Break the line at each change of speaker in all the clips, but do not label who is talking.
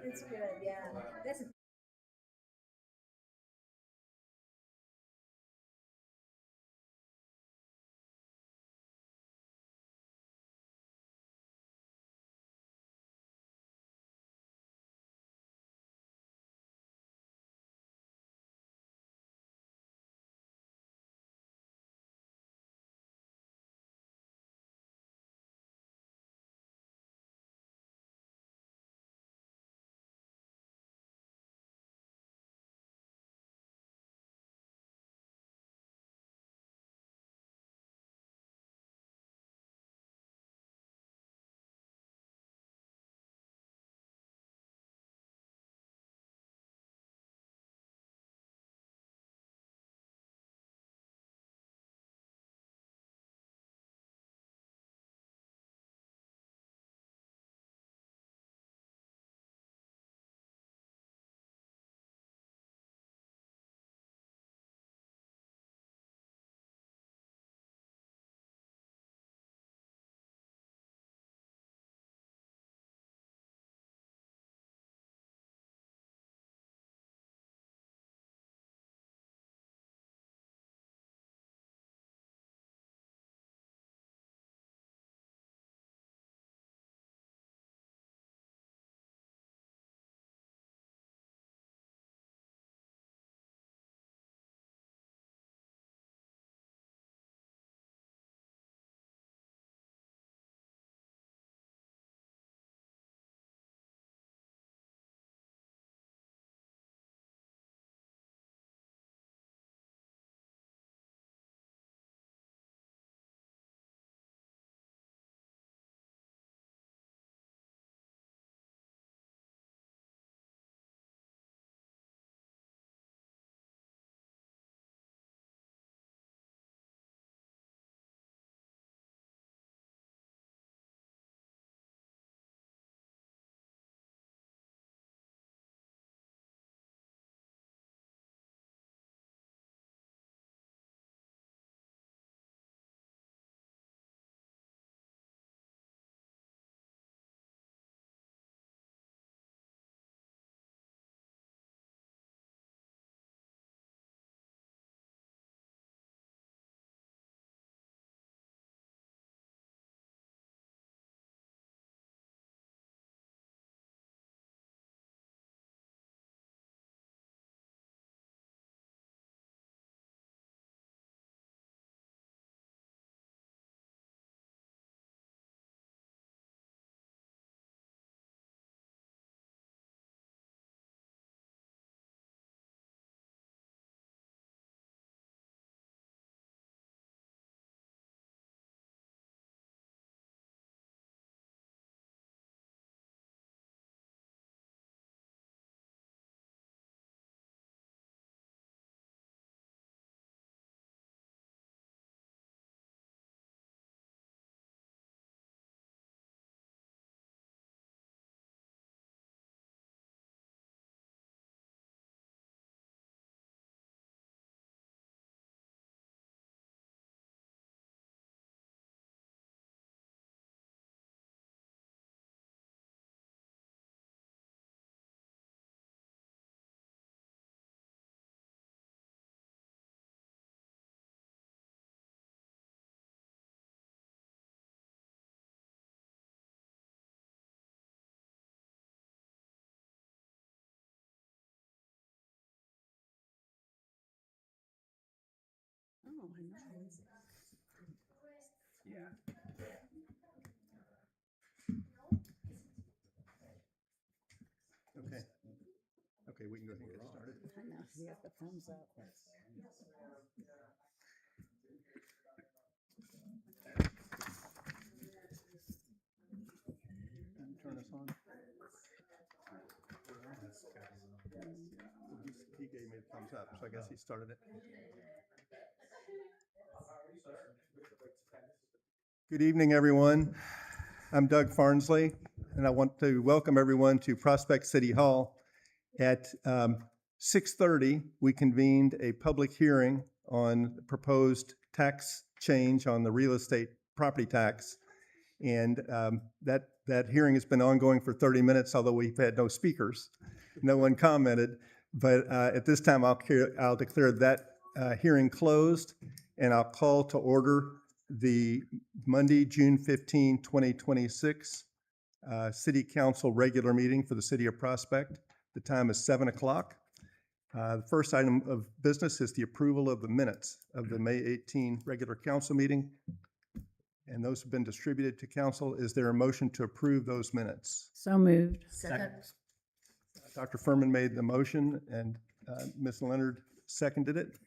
It's good, yeah. That's oh, I know.
Okay. Okay, we can go ahead and get started.
I know. You got the thumbs up.
Can you turn us on? He gave me a thumbs up, so I guess he started it. Good evening, everyone. I'm Doug Farnsley, and I want to welcome everyone to Prospect City Hall. At 6:30, we convened a public hearing on proposed tax change on the real estate property tax. And that hearing has been ongoing for 30 minutes, although we've had no speakers. No one commented. But at this time, I'll declare that hearing closed, and I'll call to order the Monday, June 15, 2026 City Council regular meeting for the City of Prospect. The time is 7 o'clock. The first item of business is the approval of the minutes of the May 18 regular council meeting, and those have been distributed to council. Is there a motion to approve those minutes?
So moved.
Second.
Dr. Furman made the motion, and Ms. Leonard seconded it.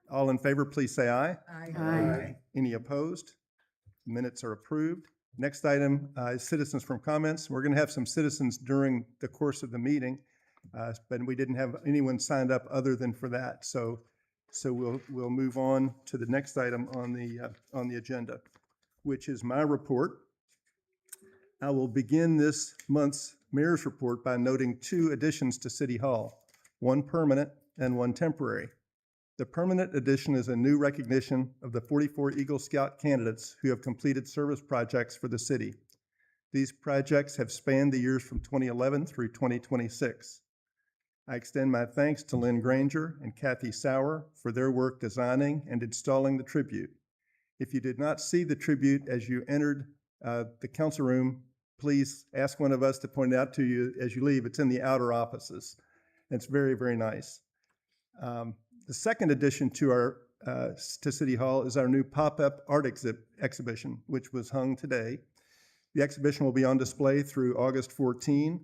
All in favor, please say aye.
Aye.
Any opposed? Minutes are approved. Next item is citizens from comments. We're going to have some citizens during the course of the meeting, but we didn't have anyone signed up other than for that. So we'll move on to the next item on the agenda, which is my report. I will begin this month's mayor's report by noting two additions to City Hall, one permanent and one temporary. The permanent addition is a new recognition of the 44 Eagle Scout candidates who have completed service projects for the city. These projects have spanned the years from 2011 through 2026. I extend my thanks to Lynn Granger and Kathy Sauer for their work designing and installing the tribute. If you did not see the tribute as you entered the council room, please ask one of us to point it out to you as you leave. It's in the outer offices. It's very, very nice. The second addition to City Hall is our new pop-up art exhibition, which was hung today. The exhibition will be on display through August 14.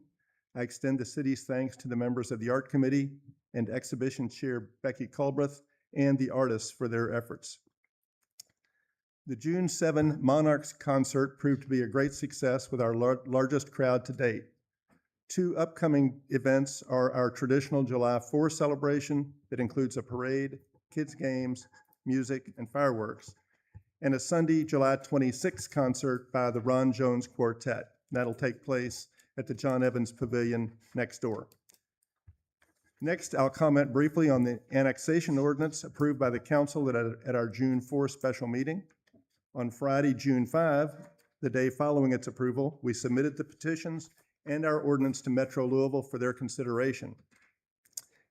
I extend the city's thanks to the members of the art committee and exhibition chair Becky Culbreth and the artists for their efforts. The June 7 Monarchs concert proved to be a great success with our largest crowd to date. Two upcoming events are our traditional July 4 celebration that includes a parade, kids' games, music, and fireworks, and a Sunday, July 26 concert by the Ron Jones Quartet. That'll take place at the John Evans Pavilion next door. Next, I'll comment briefly on the annexation ordinance approved by the council at our June 4 special meeting. On Friday, June 5, the day following its approval, we submitted the petitions and our ordinance to Metro Louisville for their consideration.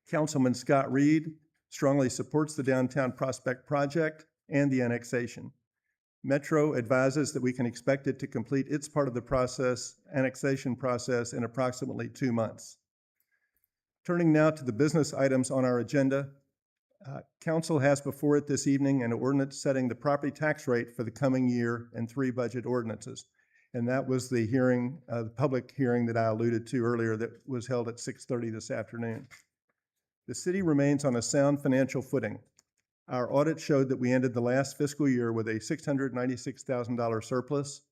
Councilman Scott Reed strongly supports the Downtown Prospect project and the annexation. Metro advises that we can expect it to complete its part of the annexation process in approximately 2 months. Turning now to the business items on our agenda, Council has before it this evening an ordinance setting the property tax rate for the coming year and 3 budget ordinances. And that was the hearing, the public hearing that I alluded to earlier that was held at 6:30 this afternoon. The city remains on a sound financial footing. Our audit showed that we ended the last fiscal year with a $696,000 surplus.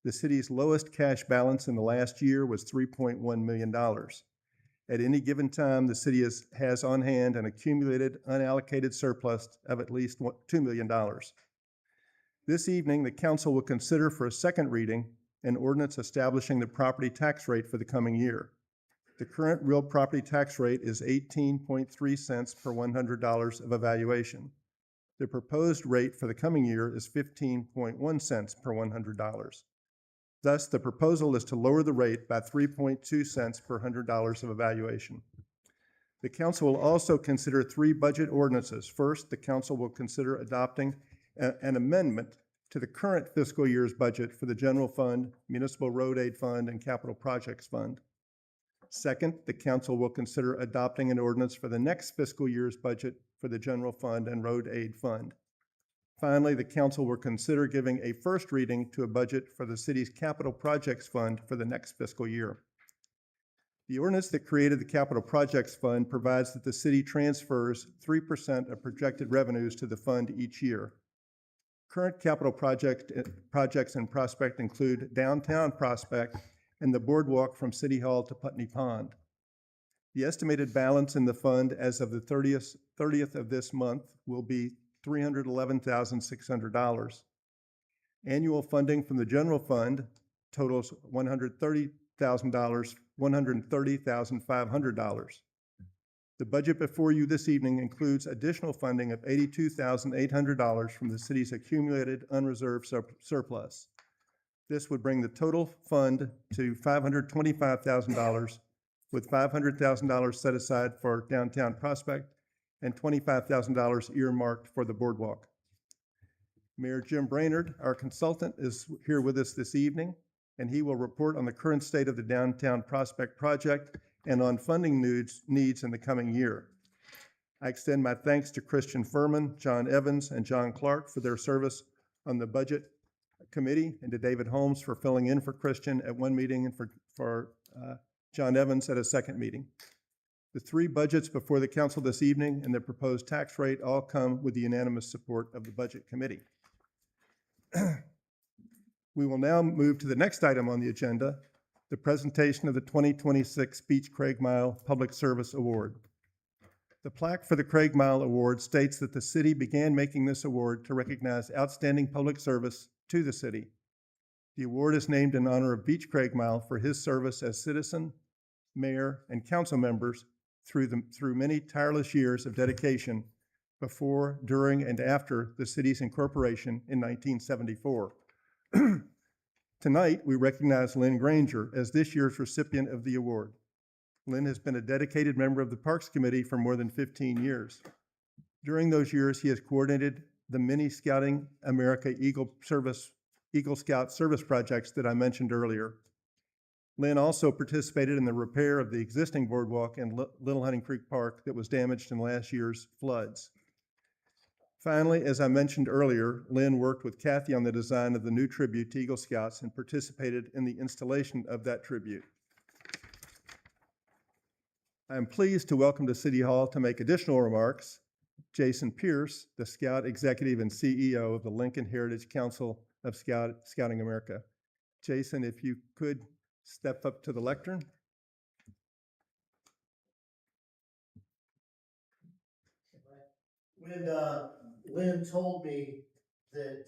The city's lowest cash balance in the last year was $3.1 million. At any given time, the city has on hand an accumulated unallocated surplus of at least $2 million. This evening, the council will consider for a second reading an ordinance establishing the property tax rate for the coming year. The current real property tax rate is 18.3 cents per $100 of evaluation. The proposed rate for the coming year is 15.1 cents per $100. Thus, the proposal is to lower the rate by 3.2 cents per $100 of evaluation. The council will also consider 3 budget ordinances. First, the council will consider adopting an amendment to the current fiscal year's budget for the General Fund, Municipal Road Aid Fund, and Capital Projects Fund. Second, the council will consider adopting an ordinance for the next fiscal year's budget for the General Fund and Road Aid Fund. Finally, the council will consider giving a first reading to a budget for the city's Capital Projects Fund for the next fiscal year. The ordinance that created the Capital Projects Fund provides that the city transfers 3% of projected revenues to the fund each year. Current capital projects in Prospect include Downtown Prospect and the boardwalk from City Hall to Putney Pond. The estimated balance in the fund as of the 30th of this month will be $311,600. Annual funding from the general fund totals $130,500. The budget before you this evening includes additional funding of $82,800 from the city's accumulated unreserved surplus. This would bring the total fund to $525,000, with $500,000 set aside for downtown Prospect and $25,000 earmarked for the boardwalk. Mayor Jim Brainerd, our consultant, is here with us this evening, and he will report on the current state of the downtown Prospect project and on funding needs in the coming year. I extend my thanks to Christian Furman, John Evans, and John Clark for their service on the budget committee, and to David Holmes for filling in for Christian at one meeting and for John Evans at a second meeting. The three budgets before the council this evening and the proposed tax rate all come with the unanimous support of the budget committee. We will now move to the next item on the agenda, the presentation of the 2026 Beach Craig Mile Public Service Award. The plaque for the Craig Mile Award states that the city began making this award to recognize outstanding public service to the city. The award is named in honor of Beach Craig Mile for his service as citizen, mayor, and council members through many tireless years of dedication before, during, and after the city's incorporation in 1974. Tonight, we recognize Lynn Granger as this year's recipient of the award. Lynn has been a dedicated member of the Parks Committee for more than 15 years. During those years, he has coordinated the many Scouting America Eagle Scout service projects that I mentioned earlier. Lynn also participated in the repair of the existing boardwalk in Little Hunting Creek Park that was damaged in last year's floods. Finally, as I mentioned earlier, Lynn worked with Kathy on the design of the new tribute to Eagle Scouts and participated in the installation of that tribute. I am pleased to welcome to City Hall to make additional remarks Jason Pierce, the Scout Executive and CEO of the Lincoln Heritage Council of Scouting America. Jason, if you could step up to the lectern.
When Lynn told me that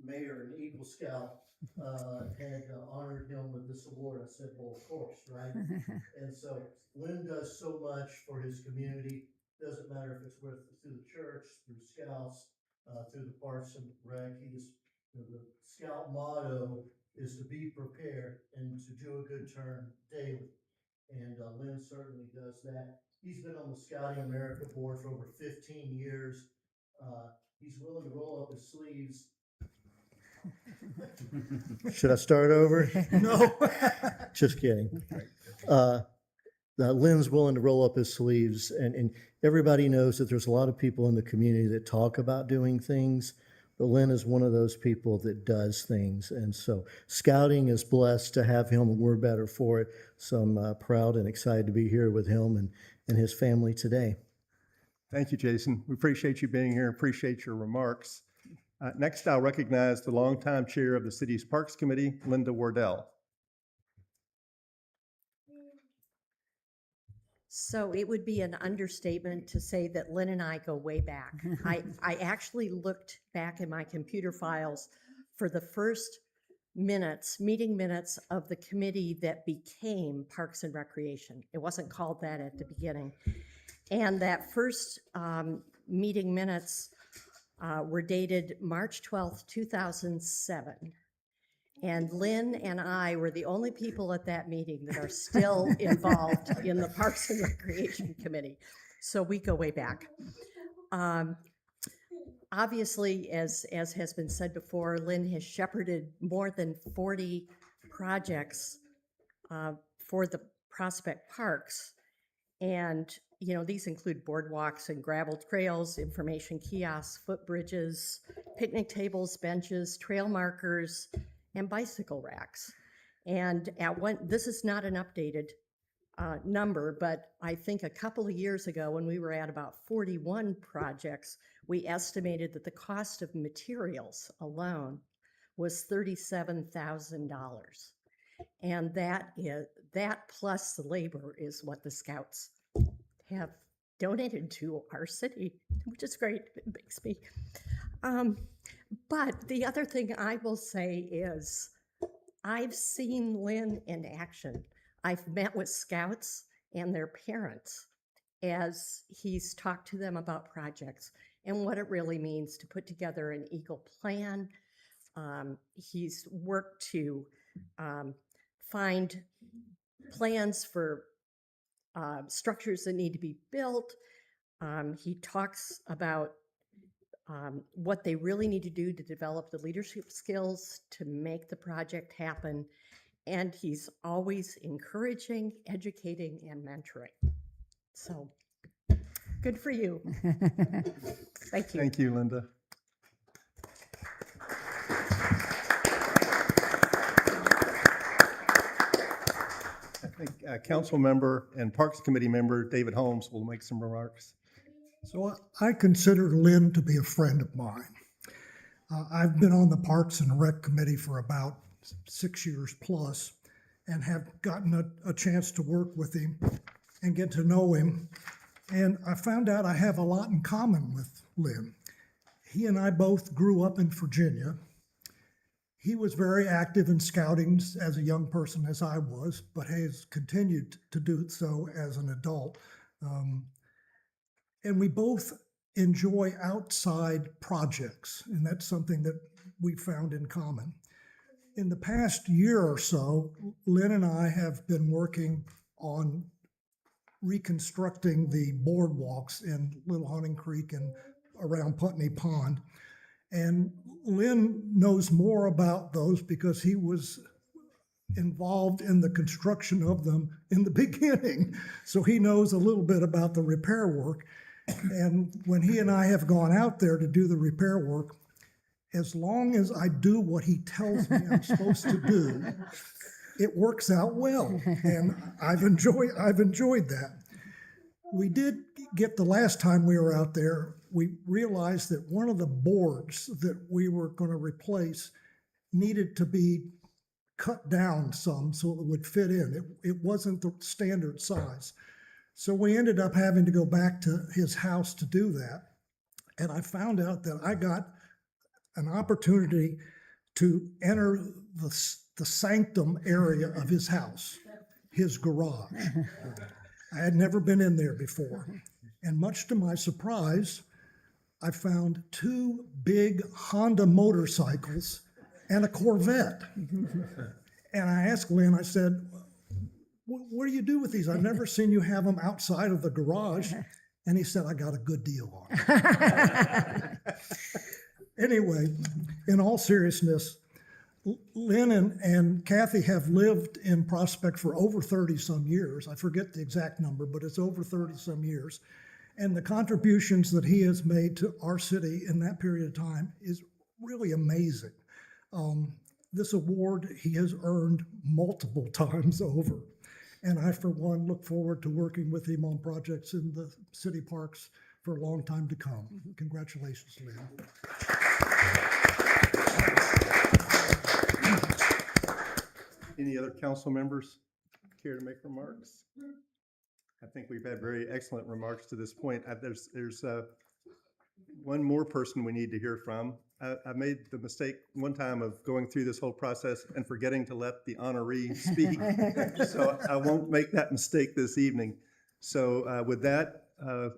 Mayor and Eagle Scout had honored him with this award, I said, well, of course, right? And so Lynn does so much for his community. Doesn't matter if it's through the church, through Scouts, through the Parks and Rec. The Scout motto is to be prepared and to do a good turn daily. And Lynn certainly does that. He's been on the Scouting America board for over 15 years. He's willing to roll up his sleeves. Should I start over? No. Just kidding. Lynn's willing to roll up his sleeves, and everybody knows that there's a lot of people in the community that talk about doing things, but Lynn is one of those people that does things. And so Scouting is blessed to have him, and we're better for it. So I'm proud and excited to be here with him and his family today.
Thank you, Jason. We appreciate you being here, appreciate your remarks. Next, I'll recognize the longtime chair of the city's Parks Committee, Linda Wardell.
So it would be an understatement to say that Lynn and I go way back. I actually looked back in my computer files for the first meeting minutes of the committee that became Parks and Recreation. It wasn't called that at the beginning. And that first meeting minutes were dated March 12th, 2007. And Lynn and I were the only people at that meeting that are still involved in the Parks and Recreation Committee. So we go way back. Obviously, as has been said before, Lynn has shepherded more than 40 projects for the Prospect Parks. And, you know, these include boardwalks and gravel trails, information kiosks, footbridges, picnic tables, benches, trail markers, and bicycle racks. And this is not an updated number, but I think a couple of years ago when we were at about 41 projects, we estimated that the cost of materials alone was $37,000. And that plus the labor is what the Scouts have donated to our city, which is great. It makes me. But the other thing I will say is I've seen Lynn in action. I've met with Scouts and their parents as he's talked to them about projects and what it really means to put together an Eagle plan. He's worked to find plans for structures that need to be built. He talks about what they really need to do to develop the leadership skills to make the project happen. And he's always encouraging, educating, and mentoring. So good for you. Thank you.
Thank you, Linda. I think Council Member and Parks Committee Member David Holmes will make some remarks.
So I consider Lynn to be a friend of mine. I've been on the Parks and Rec Committee for about 6 years plus and have gotten a chance to work with him and get to know him. And I found out I have a lot in common with Lynn. He and I both grew up in Virginia. He was very active in scouting as a young person, as I was, but has continued to do so as an adult. And we both enjoy outside projects, and that's something that we found in common. In the past year or so, Lynn and I have been working on reconstructing the boardwalks in Little Hunting Creek and around Putney Pond. And Lynn knows more about those because he was involved in the construction of them in the beginning. So he knows a little bit about the repair work. And when he and I have gone out there to do the repair work, as long as I do what he tells me I'm supposed to do, it works out well. And I've enjoyed that. We did get, the last time we were out there, we realized that one of the boards that we were going to replace needed to be cut down some so it would fit in. It wasn't the standard size. So we ended up having to go back to his house to do that. And I found out that I got an opportunity to enter the sanctum area of his house, his garage. I had never been in there before. And much to my surprise, I found 2 big Honda motorcycles and a Corvette. And I asked Lynn, I said, what do you do with these? I've never seen you have them outside of the garage. And he said, I got a good deal on it. Anyway, in all seriousness, Lynn and Kathy have lived in Prospect for over 30-some years. I forget the exact number, but it's over 30-some years. And the contributions that he has made to our city in that period of time is really amazing. This award he has earned multiple times over. And I, for one, look forward to working with him on projects in the city parks for a long time to come. Congratulations, Lynn.
Any other council members care to make remarks? I think we've had very excellent remarks to this point. There's one more person we need to hear from. I made the mistake one time of going through this whole process and forgetting to let the honoree speak. So I won't make that mistake this evening. So with that,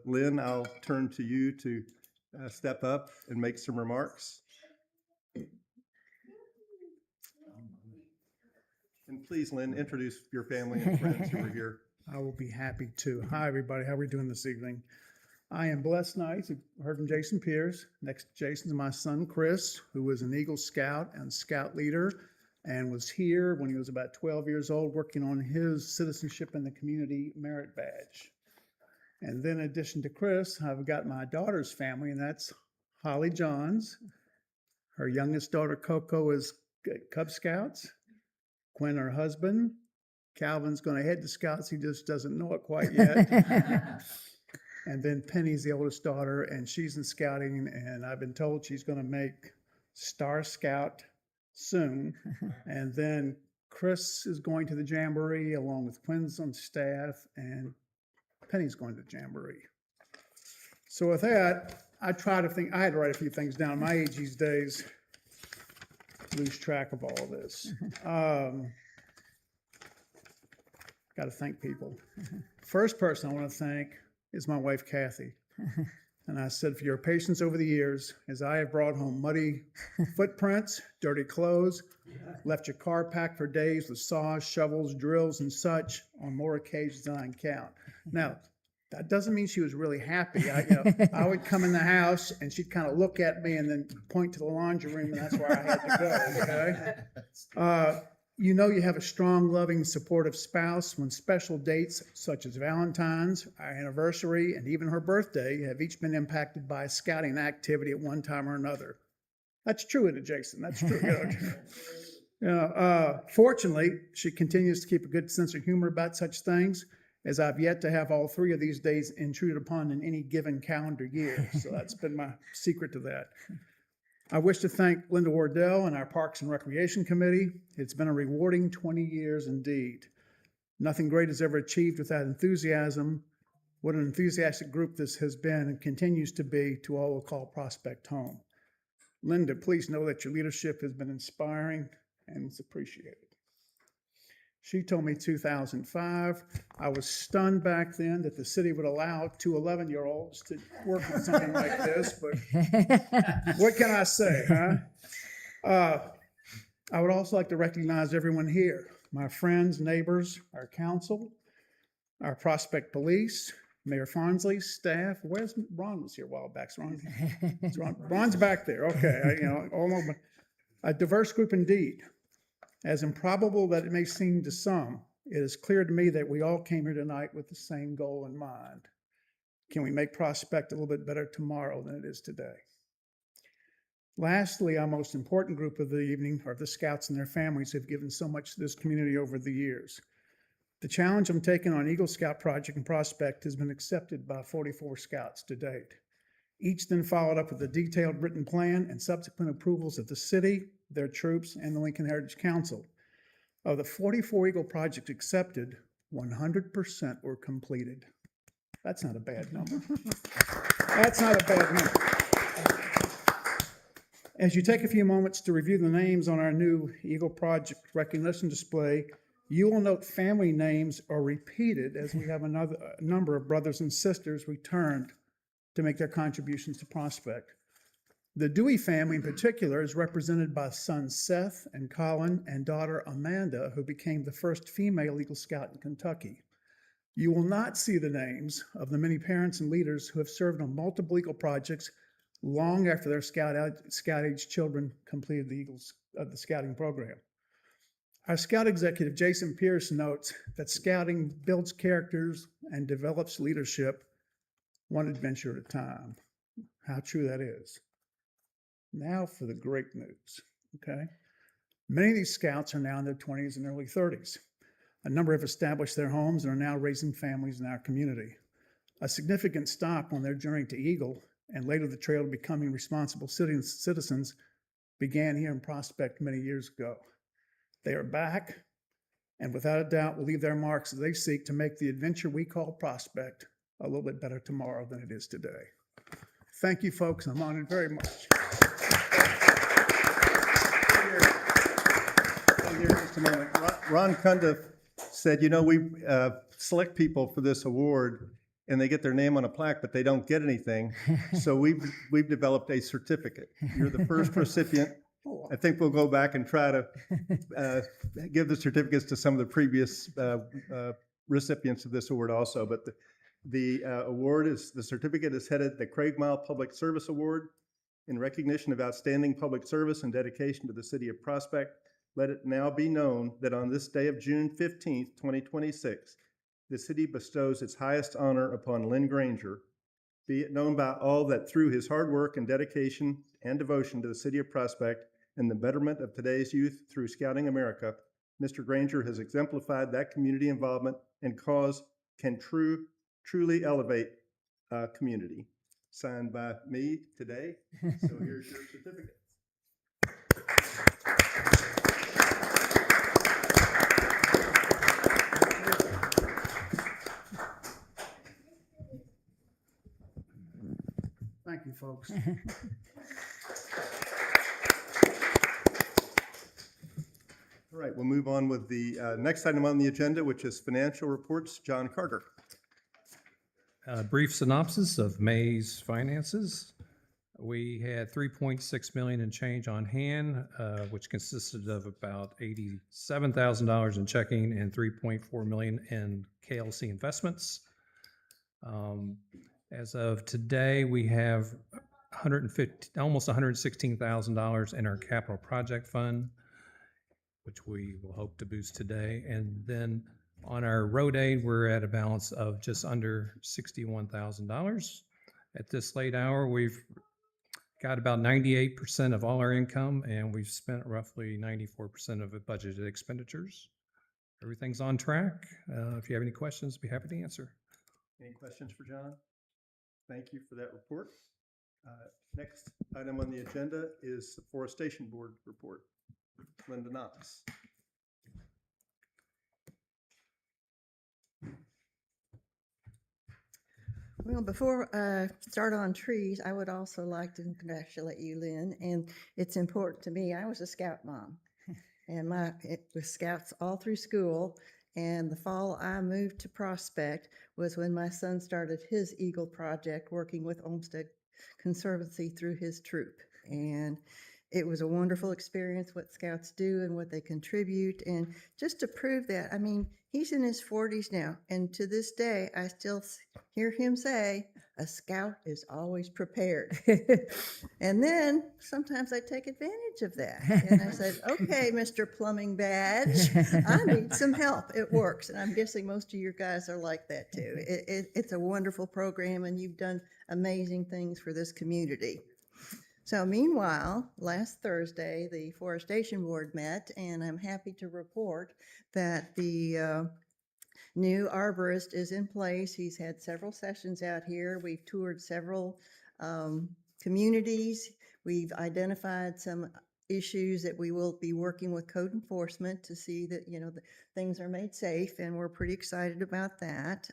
Lynn, I'll turn to you to step up and make some remarks. And please, Lynn, introduce your family and friends who are here.
I will be happy to. Hi, everybody. How are we doing this evening? I am blessed nice. You heard from Jason Pierce. Next to Jason is my son, Chris, who was an Eagle Scout and Scout leader and was here when he was about 12 years old working on his Citizenship in the Community Merit Badge. And then in addition to Chris, I've got my daughter's family, and that's Holly Johns. Her youngest daughter, Coco, is Cub Scouts. Quinn, her husband. Calvin's going to head to Scouts. He just doesn't know it quite yet. And then Penny's the oldest daughter, and she's in scouting, and I've been told she's going to make Star Scout soon. And then Chris is going to the Jamboree along with Quinn's on staff, and Penny's going to the Jamboree. So with that, I try to think, I had to write a few things down. My age these days, lose track of all of this. Got to thank people. First person I want to thank is my wife, Kathy. And I said, for your patience over the years, as I have brought home muddy footprints, dirty clothes, left your car packed for days with saws, shovels, drills, and such on more occasions than I can count. Now, that doesn't mean she was really happy. I would come in the house and she'd kind of look at me and then point to the laundry room, and that's where I had to go, okay? You know you have a strong, loving, supportive spouse when special dates such as Valentine's, our anniversary, and even her birthday have each been impacted by a scouting activity at one time or another. That's true, isn't it, Jason? That's true. Fortunately, she continues to keep a good sense of humor about such things, as I've yet to have all three of these days intruded upon in any given calendar year. So that's been my secret to that. I wish to thank Linda Wardell and our Parks and Recreation Committee. It's been a rewarding 20 years indeed. Nothing great is ever achieved without enthusiasm. What an enthusiastic group this has been and continues to be to all who call Prospect home. Linda, please know that your leadership has been inspiring and it's appreciated. She told me 2005. I was stunned back then that the city would allow two 11-year-olds to work on something like this, but what can I say, huh? I would also like to recognize everyone here, my friends, neighbors, our council, our Prospect Police, Mayor Farnsley, staff. Where's Ron? Was here a while back. Ron's back there. Okay, a diverse group indeed. As improbable that it may seem to some, it is clear to me that we all came here tonight with the same goal in mind. Can we make Prospect a little bit better tomorrow than it is today? Lastly, our most important group of the evening are the Scouts and their families who have given so much to this community over the years. The challenge I'm taking on Eagle Scout Project in Prospect has been accepted by 44 Scouts to date. Each then followed up with a detailed written plan and subsequent approvals of the city, their troops, and the Lincoln Heritage Council. Of the 44 Eagle projects accepted, 100% were completed. That's not a bad number. That's not a bad number. As you take a few moments to review the names on our new Eagle Project recognition display, you will note family names are repeated as we have a number of brothers and sisters returned to make their contributions to Prospect. The Dewey family in particular is represented by sons Seth and Colin and daughter Amanda, who became the first female Eagle Scout in Kentucky. You will not see the names of the many parents and leaders who have served on multiple Eagle projects long after their Scout-age children completed the Scouting program. Our Scout executive, Jason Pierce, notes that Scouting builds characters and develops leadership one adventure at a time. How true that is. Now for the great news, okay? Many of these Scouts are now in their 20s and early 30s. A number have established their homes and are now raising families in our community. A significant stop on their journey to Eagle and later the trail to becoming responsible citizens began here in Prospect many years ago. They are back and without a doubt will leave their marks as they seek to make the adventure we call Prospect a little bit better tomorrow than it is today. Thank you, folks. I'm honored very much.
Just a moment. Ron Cundiff said, we select people for this award and they get their name on a plaque, but they don't get anything. So we've developed a certificate. You're the first recipient. I think we'll go back and try to give the certificates to some of the previous recipients of this award also. But the certificate is headed the Craig Mile Public Service Award in recognition of outstanding public service and dedication to the city of Prospect. Let it now be known that on this day of June 15th, 2026, the city bestows its highest honor upon Lynn Granger. Be it known by all that through his hard work and dedication and devotion to the city of Prospect and the betterment of today's youth through Scouting America, Mr. Granger has exemplified that community involvement and cause can truly elevate a community. Signed by me today. So here's your certificate.
Thank you, folks.
All right, we'll move on with the next item on the agenda, which is financial reports. John Carter.
A brief synopsis of May's finances. We had 3.6 million in change on hand, which consisted of about $87,000 in checking and 3.4 million in KLC investments. As of today, we have almost $116,000 in our capital project fund, which we will hope to boost today. And then on our road aid, we're at a balance of just under $61,000. At this late hour, we've got about 98% of all our income, and we've spent roughly 94% of the budgeted expenditures. Everything's on track. If you have any questions, I'd be happy to answer.
Any questions for John? Thank you for that report. Next item on the agenda is the Forestation Board report. Linda Knox.
Well, before I start on trees, I would also like to congratulate you, Lynn. And it's important to me. I was a scout mom, and it was scouts all through school. And the fall I moved to Prospect was when my son started his Eagle project, working with Olmsted Conservancy through his troop. And it was a wonderful experience, what scouts do and what they contribute. And just to prove that, I mean, he's in his 40s now, and to this day, I still hear him say, a scout is always prepared. And then sometimes I take advantage of that. And I said, okay, Mr. Plumbing Badge, I need some help. It works. And I'm guessing most of your guys are like that too. It's a wonderful program, and you've done amazing things for this community. So meanwhile, last Thursday, the Forestation Board met, and I'm happy to report that the new arborist is in place. He's had several sessions out here. We've toured several communities. We've identified some issues that we will be working with code enforcement to see that, the things are made safe, and we're pretty excited about that.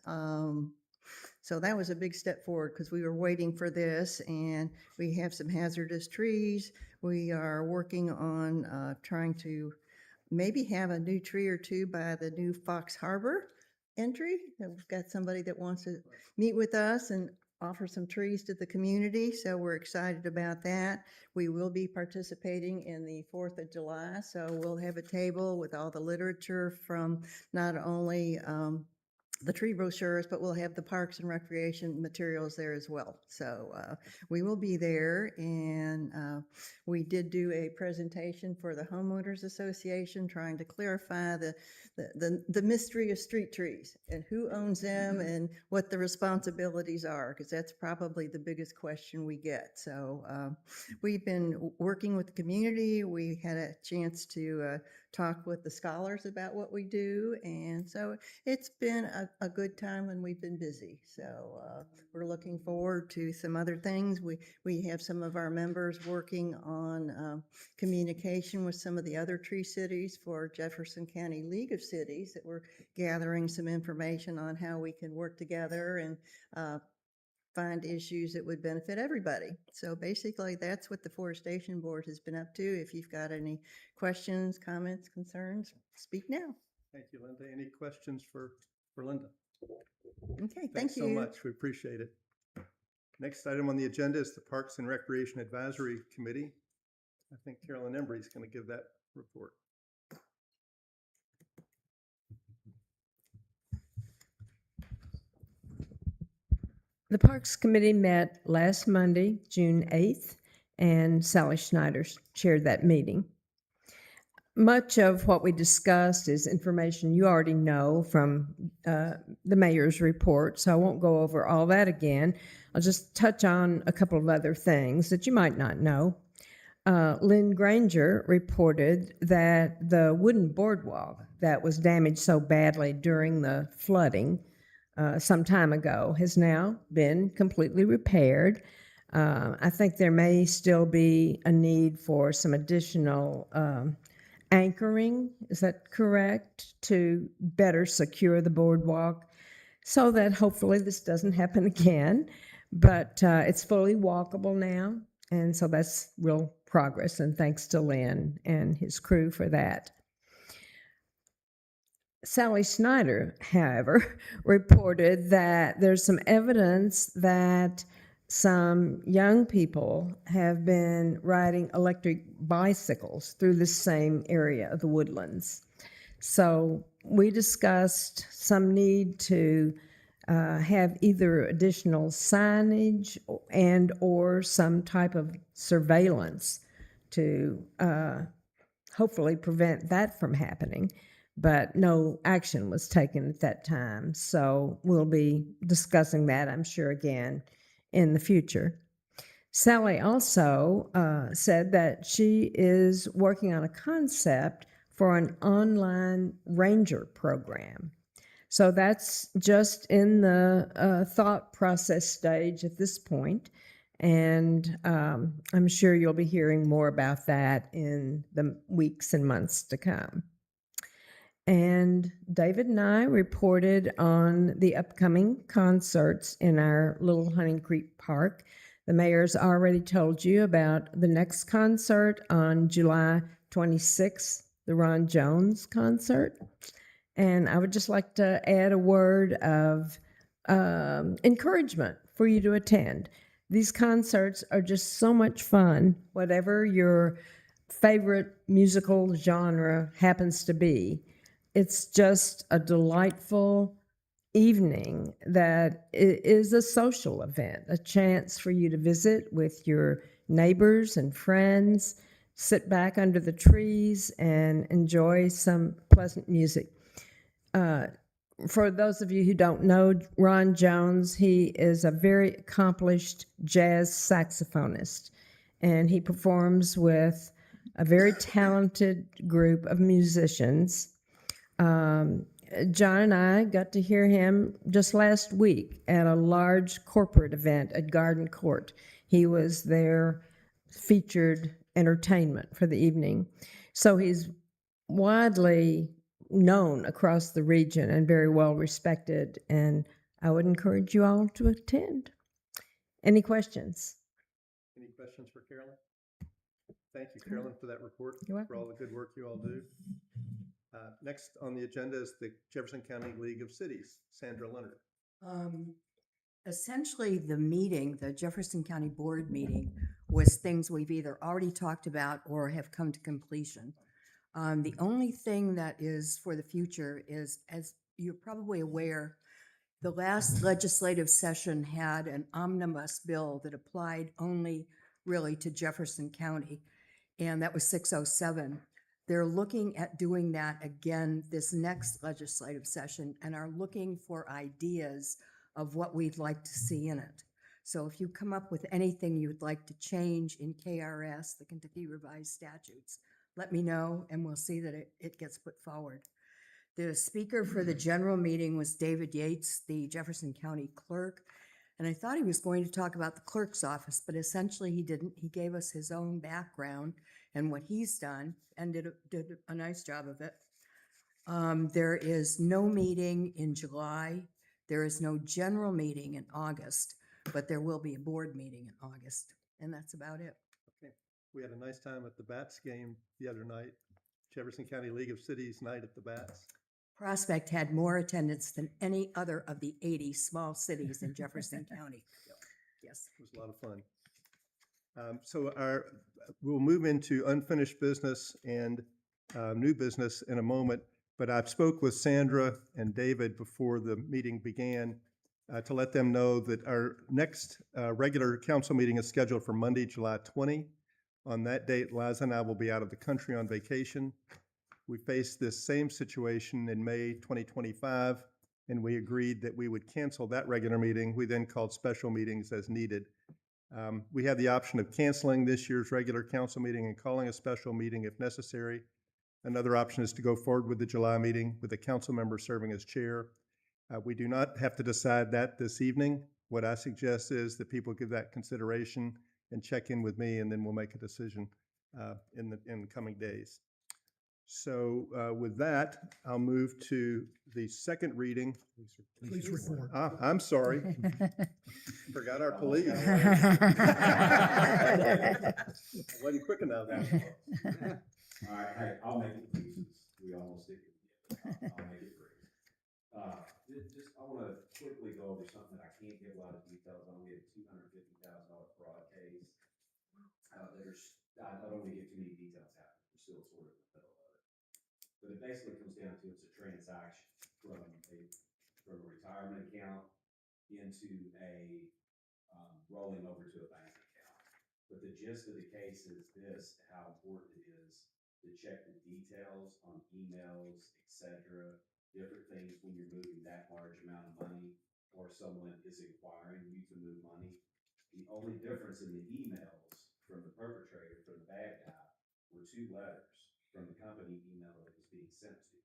So that was a big step forward because we were waiting for this, and we have some hazardous trees. We are working on trying to maybe have a new tree or two by the new Fox Harbor entry. We've got somebody that wants to meet with us and offer some trees to the community, so we're excited about that. We will be participating in the 4th of July, so we'll have a table with all the literature from not only the tree brochures, but we'll have the parks and recreation materials there as well. So we will be there, and we did do a presentation for the Homeowners Association trying to clarify the mystery of street trees and who owns them and what the responsibilities are, because that's probably the biggest question we get. So we've been working with the community. We had a chance to talk with the scholars about what we do, and so it's been a good time, and we've been busy. So we're looking forward to some other things. We have some of our members working on communication with some of the other tree cities for Jefferson County League of Cities, that we're gathering some information on how we can work together and find issues that would benefit everybody. So basically, that's what the Forestation Board has been up to. If you've got any questions, comments, concerns, speak now.
Thank you, Linda. Any questions for Linda?
Okay, thank
Thanks
you.
so much. We appreciate it. Next item on the agenda is the Parks and Recreation Advisory Committee. I think Carolyn Embry is going to give that report.
The Parks Committee met last Monday, June 8th, and Sally Schneider chaired that meeting. Much of what we discussed is information you already know from the mayor's report, so I won't go over all that again. I'll just touch on a couple of other things that you might not know. Lynn Granger reported that the wooden boardwalk that was damaged so badly during the flooding some time ago has now been completely repaired. I think there may still be a need for some additional anchoring, is that correct, to better secure the boardwalk so that hopefully this doesn't happen again. But it's fully walkable now, and so that's real progress, and thanks to Lynn and his crew for that. Sally Snyder, however, reported that there's some evidence that some young people have been riding electric bicycles through the same area of the Woodlands. So we discussed some need to have either additional signage and or some type of surveillance to hopefully prevent that from happening. But no action was taken at that time. So we'll be discussing that, I'm sure, again in the future. Sally also said that she is working on a concept for an online ranger program. So that's just in the thought process stage at this point. And I'm sure you'll be hearing more about that in the weeks and months to come. And David and I reported on the upcoming concerts in our Little Hunting Creek Park. The mayor's already told you about the next concert on July 26th, the Ron Jones concert. And I would just like to add a word of encouragement for you to attend. These concerts are just so much fun, whatever your favorite musical genre happens to be. It's just a delightful evening that is a social event, a chance for you to visit with your neighbors and friends, sit back under the trees and enjoy some pleasant music. For those of you who don't know Ron Jones, he is a very accomplished jazz saxophonist, and he performs with a very talented group of musicians. John and I got to hear him just last week at a large corporate event at Garden Court. He was their featured entertainment for the evening. So he's widely known across the region and very well respected, and I would encourage you all to attend. Any questions?
Any questions for Carolyn? Thank you, Carolyn, for that report,
You're
for all the good work you all do. Next on the agenda is the Jefferson County League of Cities. Sandra Leonard.
Essentially, the meeting, the Jefferson County Board meeting, was things we've either already talked about or have come to completion. The only thing that is for the future is, as you're probably aware, the last legislative session had an omnibus bill that applied only really to Jefferson County, and that was 607. They're looking at doing that again this next legislative session and are looking for ideas of what we'd like to see in it. So if you come up with anything you'd like to change in KRS, the Kentucky Revised Statutes, let me know and we'll see that it gets put forward. The speaker for the general meeting was David Yates, the Jefferson County clerk. And I thought he was going to talk about the clerk's office, but essentially he didn't. He gave us his own background and what he's done and did a nice job of it. There is no meeting in July. There is no general meeting in August, but there will be a board meeting in August. And that's about it.
Okay. We had a nice time at the Bats game the other night. Jefferson County League of Cities night at the Bats.
Prospect had more attendance than any other of the 80 small cities in Jefferson County. Yes.
It was a lot of fun. We'll move into unfinished business and new business in a moment, but I've spoke with Sandra and David before the meeting began to let them know that our next regular council meeting is scheduled for Monday, July 20. On that date, Liza and I will be out of the country on vacation. We faced this same situation in May 2025, and we agreed that we would cancel that regular meeting. We then called special meetings as needed. We have the option of canceling this year's regular council meeting and calling a special meeting if necessary. Another option is to go forward with the July meeting with a council member serving as chair. We do not have to decide that this evening. What I suggest is that people give that consideration and check in with me, and then we'll make a decision in the coming days. So with that, I'll move to the second reading.
Please report.
I'm sorry. Forgot our police. Wasn't quick enough.
All right, hey, I'll make it quick since we almost did it. I'll make it brief. Just, I want to quickly go over something that I can't give a lot of details on. We had $250,000 fraud case. I don't want to get too many details out. We're still sort of in the middle of it. But it basically comes down to it's a transaction from a retirement account into a rolling over to a bank account. But the gist of the case is this: how important it is to check the details on emails, etc., different things when you're moving that large amount of money, or someone is inquiring you to move money. The only difference in the emails from the perpetrator, from the bad guy, were 2 letters from the company email that was being sent to.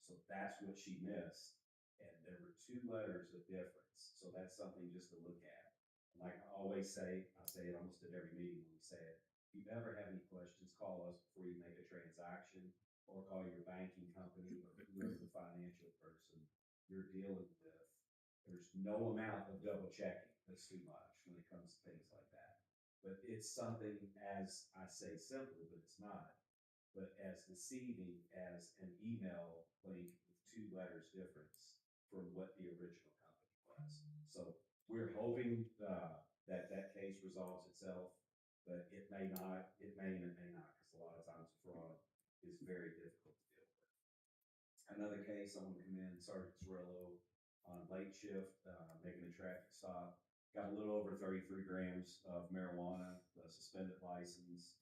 So that's what she missed. And there were 2 letters of difference. So that's something just to look at. Like I always say, I say it almost at every meeting when we say it: if you ever have any questions, call us before you make a transaction, or call your banking company or whoever the financial person you're dealing with. There's no amount of double checking that's too much when it comes to things like that. But it's something, as I say, simple, but it's not, but as deceiving as an email link with 2 letters difference from what the original company was. So we're hoping that that case resolves itself, but it may not, it may and it may not, because a lot of times fraud is very difficult to deal with. Another case, I want to commend Sergeant Cirillo on late shift, making a traffic stop. Got a little over 33 grams of marijuana, a suspended license,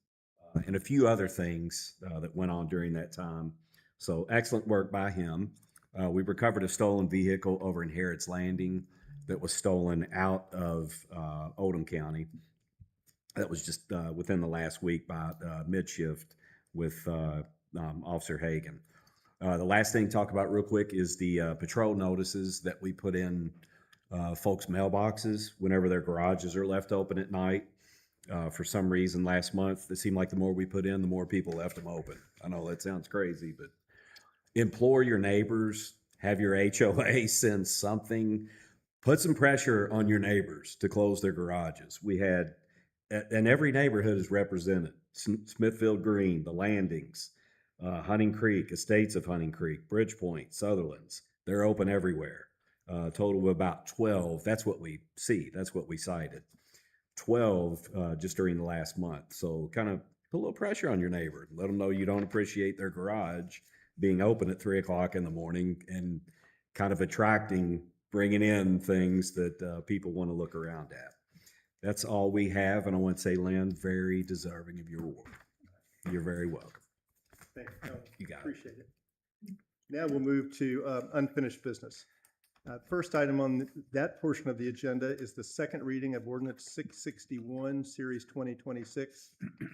and a few other things that went on during that time. So excellent work by him. We recovered a stolen vehicle over in Harrods Landing that was stolen out of Oldham County. That was just within the last week by mid-shift with Officer Hagan. The last thing to talk about real quick is the patrol notices that we put in folks' mailboxes whenever their garages are left open at night. For some reason last month, it seemed like the more we put in, the more people left them open. I know that sounds crazy, but implore your neighbors, have your HOA send something, put some pressure on your neighbors to close their garages. We had, and every neighborhood is represented: Smithfield Green, the Landings, Hunting Creek, Estates of Hunting Creek, Bridgepoint, Sutherlands. They're open everywhere. Total of about 12. That's what we see. That's what we cited. 12 just during the last month. So kind of put a little pressure on your neighbor. Let them know you don't appreciate their garage being open at 3 o'clock in the morning and kind of attracting, bringing in things that people want to look around at. That's all we have. And I want to say, Lynn, very deserving of your award. You're very welcome.
Thank you.
You got it.
Appreciate it. Now we'll move to unfinished business. First item on that portion of the agenda is the second reading of Ordinance 661, Series 2026,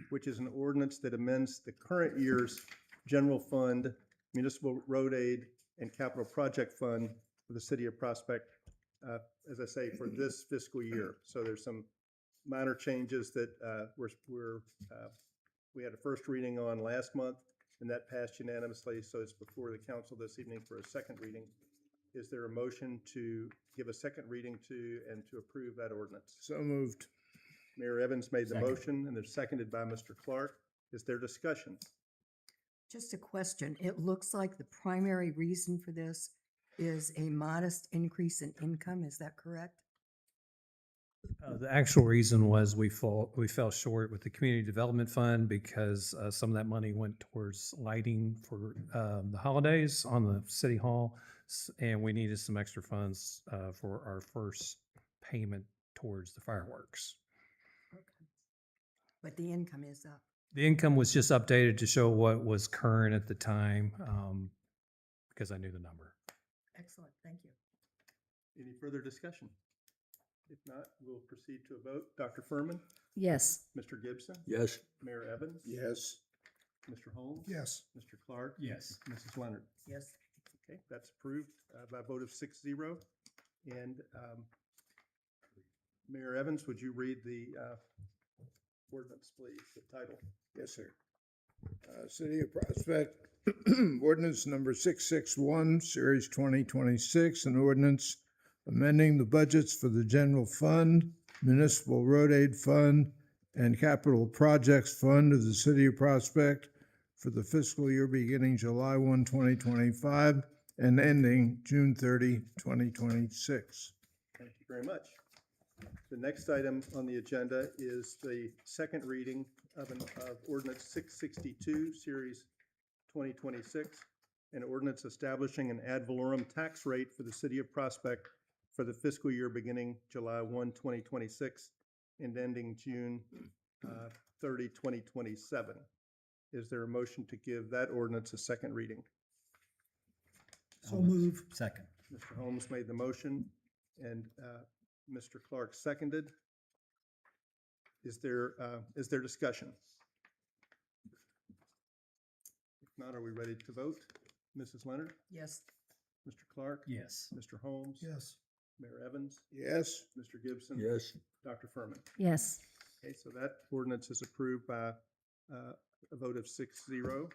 which is an ordinance that amends the current year's General Fund, Municipal Road Aid, and Capital Project Fund for the City of Prospect, as I say, for this fiscal year. So there's some minor changes that we had a first reading on last month, and that passed unanimously. So it's before the council this evening for a second reading. Is there a motion to give a second reading to and to approve that ordinance?
So moved.
Mayor Evans made the
Second.
motion, and it's seconded by Mr. Clark. Is there discussion?
Just a question. It looks like the primary reason for this is a modest increase in income. Is that correct?
The actual reason was we fell short with the community development fund because some of that money went towards lighting for the holidays on the city hall, and we needed some extra funds for our first payment towards the fireworks.
Okay. But the income is up.
The income was just updated to show what was current at the time because I knew the number.
Excellent. Thank you.
Any further discussion? If not, we'll proceed to a vote. Dr. Furman?
Yes.
Mr. Gibson?
Yes.
Mayor Evans?
Yes.
Mr. Holmes?
Yes.
Mr. Clark?
Yes.
Mrs. Leonard?
Yes.
Okay, that's approved by a vote of 6-0. And Mayor Evans, would you read the ordinance, please, the title?
Yes, sir. City of Prospect, ordinance number 661, Series 2026, an ordinance amending the budgets for the General Fund, Municipal Road Aid Fund, and Capital Projects Fund of the City of Prospect for the fiscal year beginning July 1, 2025 and ending June 30, 2026.
Thank you very much. The next item on the agenda is the second reading of ordinance 662, series 2026, an ordinance establishing an ad valorem tax rate for the city of Prospect for the fiscal year beginning July 1, 2026 and ending June 30, 2027. Is there a motion to give that ordinance a second reading?
So move.
Second.
Mr. Holmes made the motion and Mr. Clark seconded. Is there discussion? If not, are we ready to vote? Mrs. Leonard?
Yes.
Mr. Clark?
Yes.
Mr. Holmes?
Yes.
Mayor Evans?
Yes?
Mr. Gibson?
Yes.
Dr. Furman?
Yes.
Okay, so that ordinance is approved by a vote of 6-0.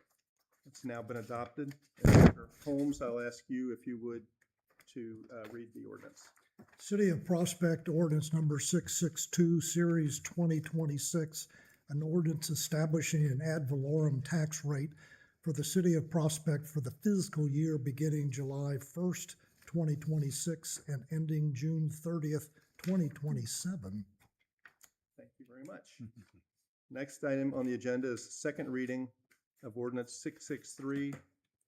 It's now been adopted. And Mr. Holmes, I'll ask you if you would to read the ordinance.
City of Prospect ordinance number 662, series 2026, an ordinance establishing an ad valorem tax rate for the city of Prospect for the fiscal year beginning July 1st, 2026 and ending June 30th, 2027.
Thank you very much. Next item on the agenda is second reading of ordinance 663,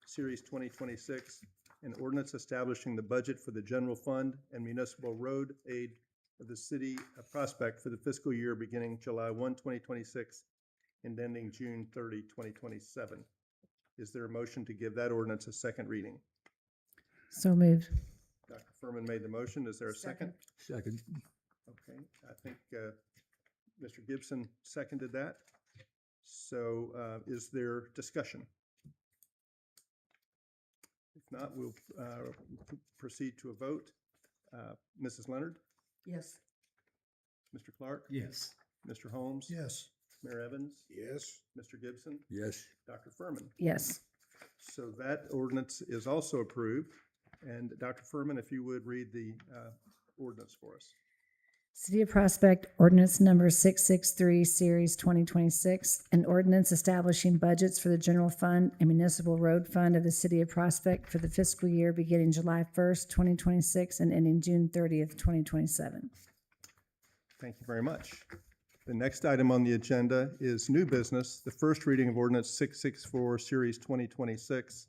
series 2026, an ordinance establishing the budget for the general fund and municipal road aid of the city of Prospect for the fiscal year beginning July 1, 2026 and ending June 30, 2027. Is there a motion to give that ordinance a second reading?
So moved.
Dr. Furman made the motion. Is there a second?
Second.
Okay, I think Mr. Gibson seconded that. So is there discussion? If not, we'll proceed to a vote. Mrs. Leonard?
Yes.
Mr. Clark?
Yes.
Mr. Holmes?
Yes.
Mayor Evans?
Yes.
Mr. Gibson?
Yes.
Dr. Furman?
Yes.
So that ordinance is also approved. And Dr. Furman, if you would read the ordinance for us.
City of Prospect ordinance number 663, series 2026, an ordinance establishing budgets for the general fund and municipal road fund of the city of Prospect for the fiscal year beginning July 1st, 2026 and ending June 30th, 2027.
Thank you very much. The next item on the agenda is new business, the first reading of ordinance 664, series 2026,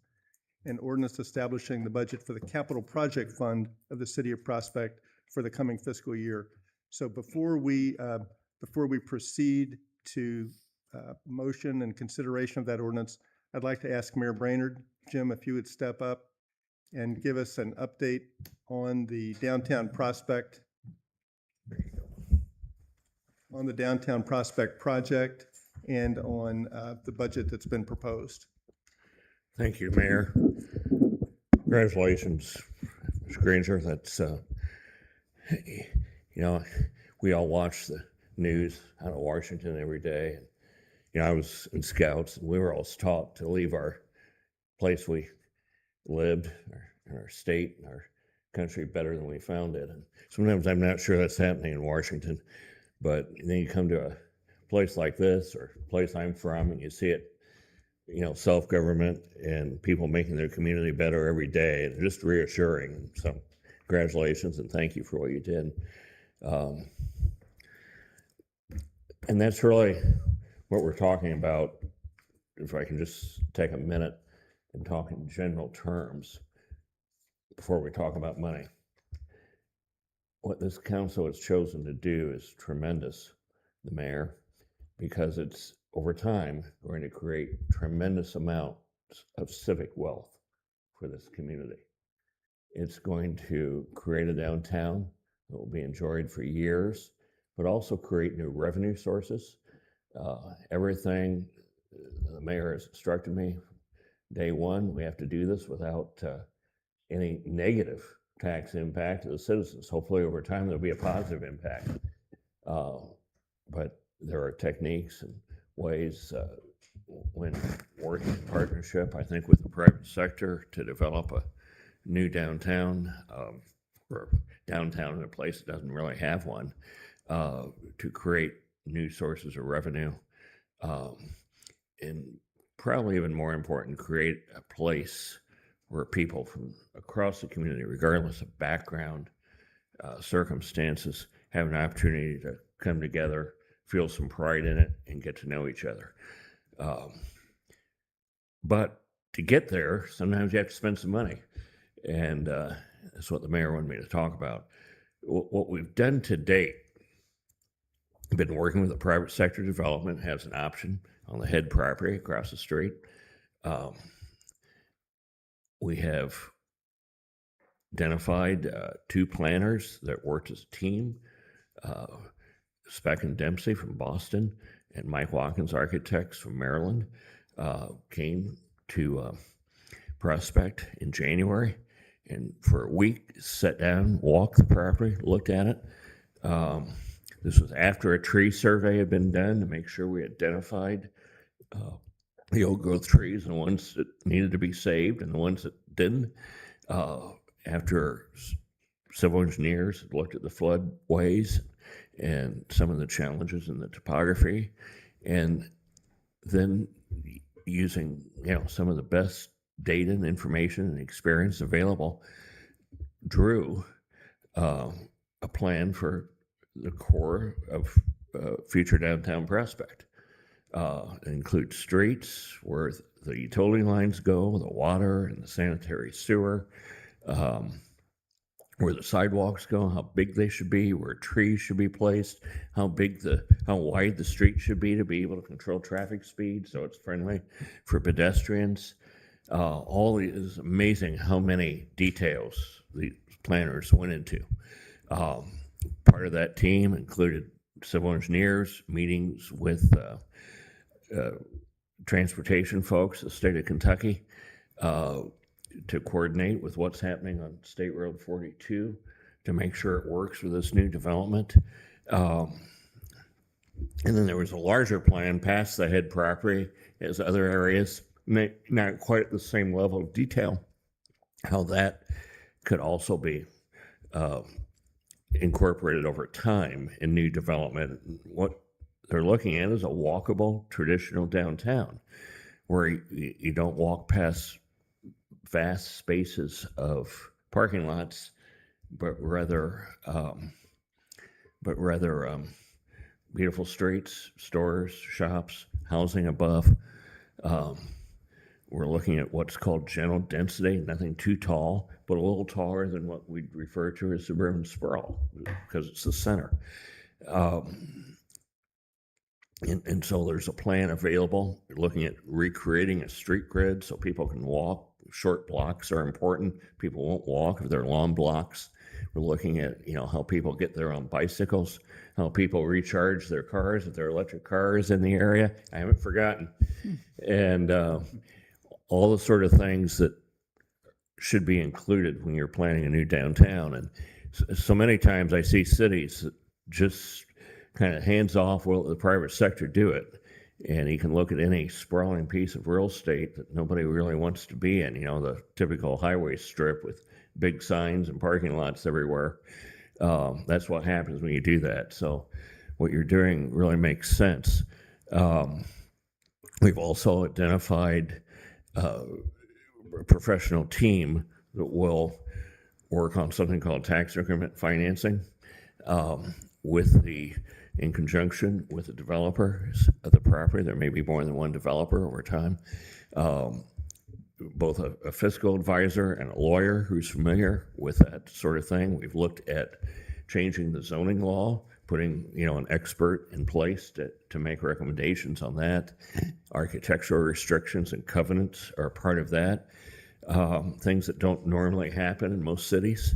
an ordinance establishing the budget for the capital project fund of the city of Prospect for the coming fiscal year. So before we proceed to motion and consideration of that ordinance, I'd like to ask Mayor Brainerd, Jim, if you would step up and give us an update on the downtown Prospect project and on the budget that's been proposed.
Thank you, Mayor. Congratulations, Mr. Granger. That's, we all watch the news out of Washington every day. And, I was in Scouts, and we were all taught to leave our place we lived, our state, and our country better than we found it. And sometimes I'm not sure that's happening in Washington, but then you come to a place like this, or a place I'm from, and you see it, self-government and people making their community better every day. It's just reassuring. And so congratulations and thank you for what you did. And that's really what we're talking about. If I can just take a minute and talk in general terms before we talk about money. What this council has chosen to do is tremendous, the mayor, because it's over time going to create tremendous amounts of civic wealth for this community. It's going to create a downtown that will be enjoyed for years, but also create new revenue sources. Everything the mayor has instructed me, day one, we have to do this without any negative tax impact to the citizens. Hopefully over time there'll be a positive impact. But there are techniques and ways when working in partnership, I think, with the private sector to develop a new downtown, or downtown in a place that doesn't really have one, to create new sources of revenue. And probably even more important, create a place where people from across the community, regardless of background, circumstances, have an opportunity to come together, feel some pride in it, and get to know each other. But to get there, sometimes you have to spend some money. And that's what the mayor wanted me to talk about. What we've done to date, been working with the private sector development, has an option on the head property across the street. We have identified 2 planners that worked as a team, Speck and Dempsey from Boston and Mike Watkins Architects from Maryland, came to Prospect in January, and for a week sat down, walked the property, looked at it. This was after a tree survey had been done to make sure we identified the old growth trees and the ones that needed to be saved and the ones that didn't. After civil engineers had looked at the floodways and some of the challenges in the topography, and then using some of the best data and information and experience available, drew a plan for the core of future downtown Prospect. It includes streets where the utility lines go, the water and the sanitary sewer, where the sidewalks go, how big they should be, where trees should be placed, how wide the street should be to be able to control traffic speed so it's friendly for pedestrians. All it is amazing how many details the planners went into. Part of that team included civil engineers, meetings with transportation folks, the state of Kentucky, to coordinate with what's happening on State Road 42 to make sure it works with this new development. And then there was a larger plan past the head property as other areas, not quite at the same level of detail, how that could also be incorporated over time in new development. What they're looking at is a walkable, traditional downtown where you don't walk past vast spaces of parking lots, but rather beautiful streets, stores, shops, housing above. We're looking at what's called general density, nothing too tall, but a little taller than what we'd refer to as suburban sprawl, because it's the center. And so there's a plan available. We're looking at recreating a street grid so people can walk. Short blocks are important. People won't walk if they're long blocks. We're looking at how people get there on bicycles, how people recharge their cars if their electric cars in the area. I haven't forgotten. And all the sort of things that should be included when you're planning a new downtown. And so many times I see cities that just kind of hands off, will the private sector do it? And you can look at any sprawling piece of real estate that nobody really wants to be in, the typical highway strip with big signs and parking lots everywhere. That's what happens when you do that. So what you're doing really makes sense. We've also identified a professional team that will work on something called tax increment financing in conjunction with the developers of the property. There may be more than one developer over time. Both a fiscal advisor and a lawyer who's familiar with that sort of thing. We've looked at changing the zoning law, putting an expert in place to make recommendations on that. Architectural restrictions and covenants are part of that. Things that don't normally happen in most cities.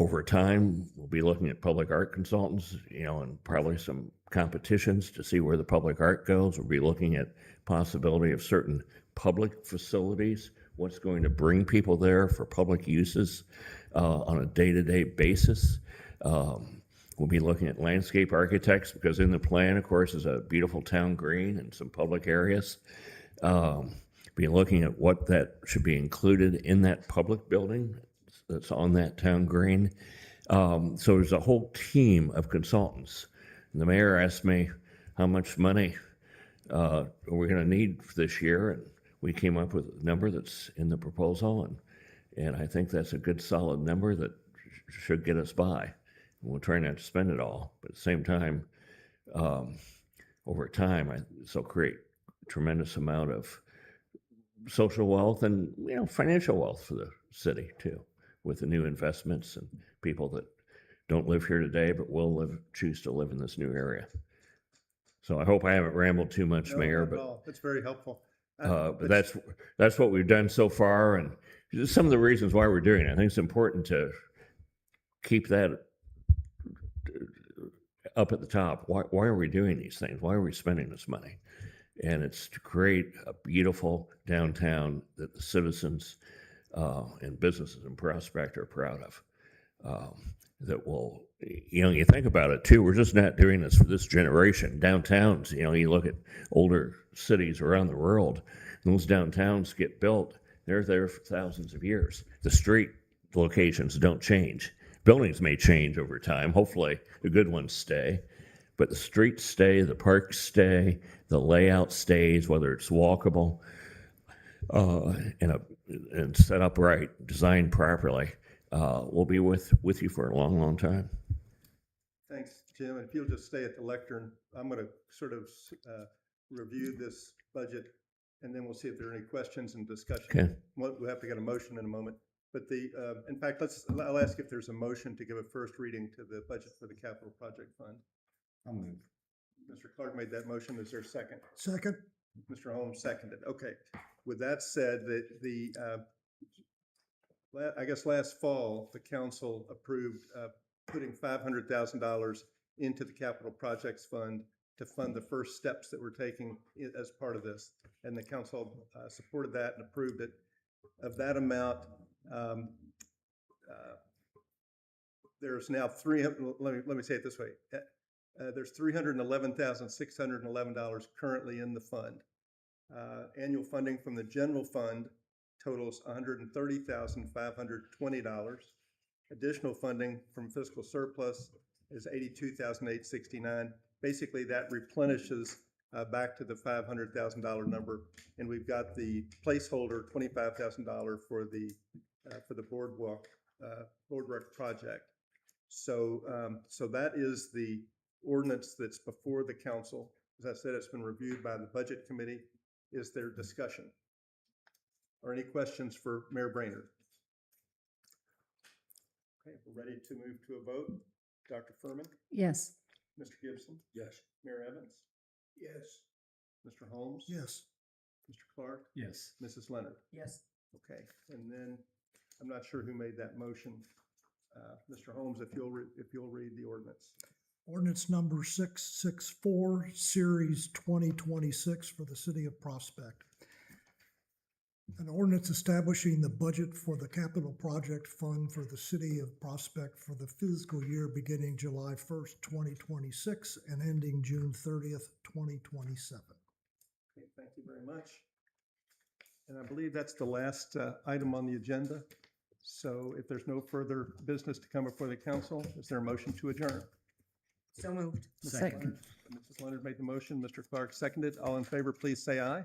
Over time, we'll be looking at public art consultants, and probably some competitions to see where the public art goes. We'll be looking at possibility of certain public facilities, what's going to bring people there for public uses on a day-to-day basis. We'll be looking at landscape architects because in the plan, of course, is a beautiful town green and some public areas. Be looking at what that should be included in that public building that's on that town green. So there's a whole team of consultants. And the mayor asked me how much money we're going to need this year. And we came up with a number that's in the proposal, and I think that's a good solid number that should get us by. And we'll try not to spend it all, but at the same time, over time, this will create tremendous amount of social wealth and financial wealth for the city too, with the new investments and people that don't live here today but will choose to live in this new area. So I hope I haven't rambled too much,
No,
Mayor,
not at
but
all. It's very helpful.
but that's what we've done so far, and some of the reasons why we're doing it. I think it's important to keep that up at the top. Why are we doing these things? Why are we spending this money? And it's to create a beautiful downtown that the citizens and businesses in Prospect are proud of. That will, you think about it too, we're just not doing this for this generation. Downtowns, you look at older cities around the world, those downtowns get built, they're there for thousands of years. The street locations don't change. Buildings may change over time. Hopefully the good ones stay, but the streets stay, the parks stay, the layout stays, whether it's walkable and set up right, designed properly. We'll be with you for a long, long time.
Thanks, Jim. And if you'll just stay at the lectern, I'm going to sort of review this budget, and then we'll see if there are any questions and discussion.
Okay.
We'll have to get a motion in a moment. But in fact, I'll ask if there's a motion to give a first reading to the budget for the capital project fund.
I'll move.
Mr. Clark made that motion. Is there a second?
Second?
Mr. Holmes seconded. Okay. With that said, I guess last fall, the council approved putting $500,000 into the capital projects fund to fund the first steps that we're taking as part of this. And the council supported that and approved it. Of that amount, there's now let me say it this way. There's $311,611 currently in the fund. Annual funding from the general fund totals $130,520. Additional funding from fiscal surplus is $82,869. Basically, that replenishes back to the $500,000 number, and we've got the placeholder $25,000 for the boardwalk project. So that is the ordinance that's before the council. As I said, it's been reviewed by the budget committee. Is there discussion? Or any questions for Mayor Brainerd? Okay, we're ready to move to a vote. Dr. Furman?
Yes.
Mr. Gibson?
Yes.
Mayor Evans?
Yes.
Mr. Holmes?
Yes.
Mr. Clark?
Yes.
Mrs. Leonard?
Yes.
Okay, and then, I'm not sure who made that motion. Mr. Holmes, if you'll read the ordinance.
Ordinance number 664, Series 2026 for the city of Prospect. An ordinance establishing the budget for the capital project fund for the city of Prospect for the fiscal year beginning July 1st, 2026 and ending June 30th, 2027.
Okay, thank you very much. And I believe that's the last item on the agenda. So if there's no further business to come before the council, is there a motion to adjourn?
So moved.
Second.
Mrs. Leonard made the motion. Mr. Clark seconded. All in favor, please say aye.